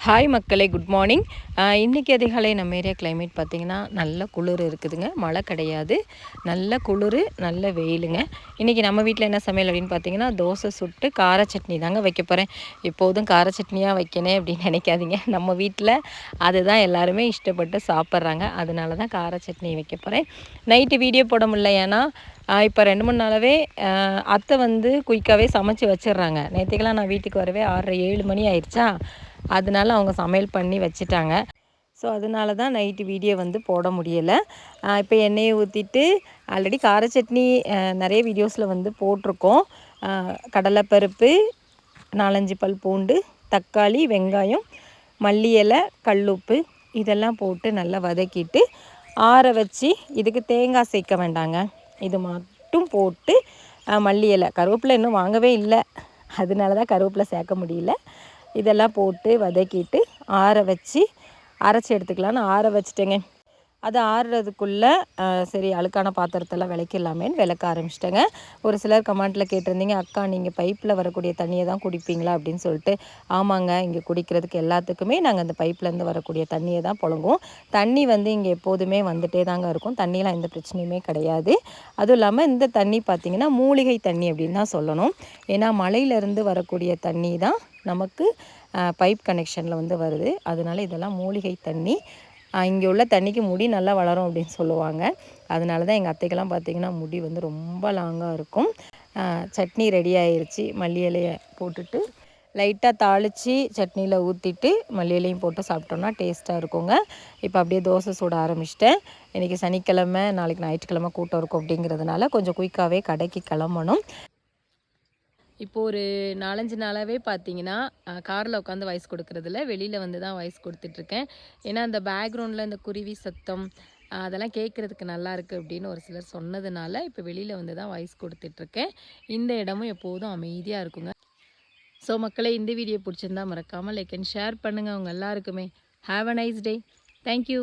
Hi மக்களே, good morning. இன்றைக்கி அதிகாலை நம்ம ஏரியா கிளைமேட் பார்த்திங்கன்னா நல்ல குளிர் இருக்குதுங்க. மழை கிடையாது, நல்ல குளிர், நல்ல வெயிலுங்க. இன்றைக்கி நம்ம வீட்டில் என்ன சமையல் அப்படின்னு பார்த்தீங்கன்னா, தோசை சுட்டு கார சட்னி தாங்க வைக்க போகிறேன். எப்போதும் கார சட்னியாக வைக்கணும் அப்படின்னு நினைக்காதீங்க. நம்ம வீட்டில் அதுதான் எல்லாருமே இஷ்டப்பட்டு சாப்பிட்றாங்க. அதனால தான் கார சட்னி வைக்க போகிறேன். நைட்டு வீடியோ போட முடியல, ஏன்னா இப்போ 2-3 நாளாகவே அத்தை வந்து குயிக்காகவே சமைச்சு வச்சிடுறாங்க. நேற்றுக்கெல்லாம் நான் வீட்டுக்கு வரவே 6:30-7 மணி ஆயிடுச்சா, அதனால அவங்க சமையல் பண்ணி வச்சுட்டாங்க. ஸோ அதனால தான் நைட்டு வீடியோ வந்து போட முடியலை. இப்போ எண்ணெயை ஊற்றிட்டு ஆல்ரெடி கார சட்னி நிறைய வீடியோஸில் வந்து போட்டிருக்கோம். கடலைப்பருப்பு, 4-5 பல் பூண்டு, தக்காளி, வெங்காயம், மல்லி இலை, கல்லுப்பு இதெல்லாம் போட்டு நல்லா வதக்கிட்டு ஆற வச்சு, இதுக்கு தேங்காய் சேர்க்க வேண்டாங்க, இது மட்டும் போட்டு மல்லி இலை, கருவேப்பிலை இன்னும் வாங்கவே இல்லை, அதனால தான் கருவேப்பிலை சேர்க்க முடியல. இதெல்லாம் போட்டு வதக்கிட்டு ஆற வச்சு அரைச்சி எடுத்துக்கலான்னு ஆற வச்சுட்டேங்க. அது ஆறுறதுக்குள்ளே சரி அழுக்கான பாத்திரத்தெல்லாம் விளக்கிடலாமேன்னு விளக்க ஆரம்பிச்சிட்டேங்க. ஒரு சிலர் கமெண்ட்டில் கேட்டிருந்தீங்க, அக்கா நீங்கள் பைப்பில் வரக்கூடிய தண்ணியை தான் குடிப்பீங்களா அப்படின்னு சொல்லிட்டு. ஆமாங்க, இங்கே குடிக்கிறதுக்கு எல்லாத்துக்குமே நாங்கள் அந்த பைப்லேருந்து வரக்கூடிய தண்ணியை தான் புழங்குவோம். தண்ணி வந்து இங்கே எப்போதுமே வந்துகிட்டே தாங்க இருக்கும். தண்ணியெலாம் எந்த பிரச்சனையுமே கிடையாது. அதுவும் இல்லாமல் இந்த தண்ணி பார்த்திங்கன்னா மூலிகை தண்ணி அப்படின்னு தான் சொல்லணும். ஏன்னா மலையிலேருந்து வரக்கூடிய தண்ணி தான் நமக்கு பைப் கனெக்ஷனில் வந்து வருது. அதனால இதெல்லாம் மூலிகை தண்ணி. இங்கே உள்ள தண்ணிக்கு முடி நல்லா வளரும் அப்படின்னு சொல்லுவாங்க. அதனால தான் எங்கள் அத்தைக்கெல்லாம் பார்த்திங்கன்னா முடி வந்து ரொம்ப லாங்காக இருக்கும். சட்னி ரெடி ஆயிடுச்சு. மல்லி இலையை போட்டுட்டு லைட்டாக தாளித்து சட்னியில் ஊற்றிட்டு மல்லி இலையும் போட்டு சாப்பிட்டோன்னா டேஸ்ட்டாக இருக்குங்க. இப்போ அப்படியே தோசை சுட ஆரம்பிச்சிட்டேன். இன்றைக்கி சனிக்கிழமை, நாளைக்கு ஞாயிற்றுக்கிழமை கூட்டம் இருக்கும் அப்படிங்கிறதுனால கொஞ்சம் குயிக்காகவே கடைக்கு கிளம்பணும். இப்போது ஒரு 4-5 நாளாகவே பார்த்தீங்கன்னா காரில் உட்காந்து வாய்ஸ் கொடுக்குறதில்ல, வெளியில் வந்து தான் வாய்ஸ் கொடுத்துட்ருக்கேன். ஏன்னா அந்த பேக்ரவுண்டில் இந்த குருவி சத்தம் அதெல்லாம் கேட்குறதுக்கு நல்லா இருக்குது அப்படின்னு ஒரு சிலர் சொன்னதுனால இப்போ வெளியில் வந்து தான் வாய்ஸ் கொடுத்துட்ருக்கேன். இந்த இடமும் எப்போதும் அமைதியாக இருக்குங்க. ஸோ மக்களே, இந்த வீடியோ பிடிச்சிருந்தா மறக்காமல் லைக் அண்ட் ஷேர் பண்ணுங்கள். அவங்க எல்லாருக்குமே have a nice day. Thank you.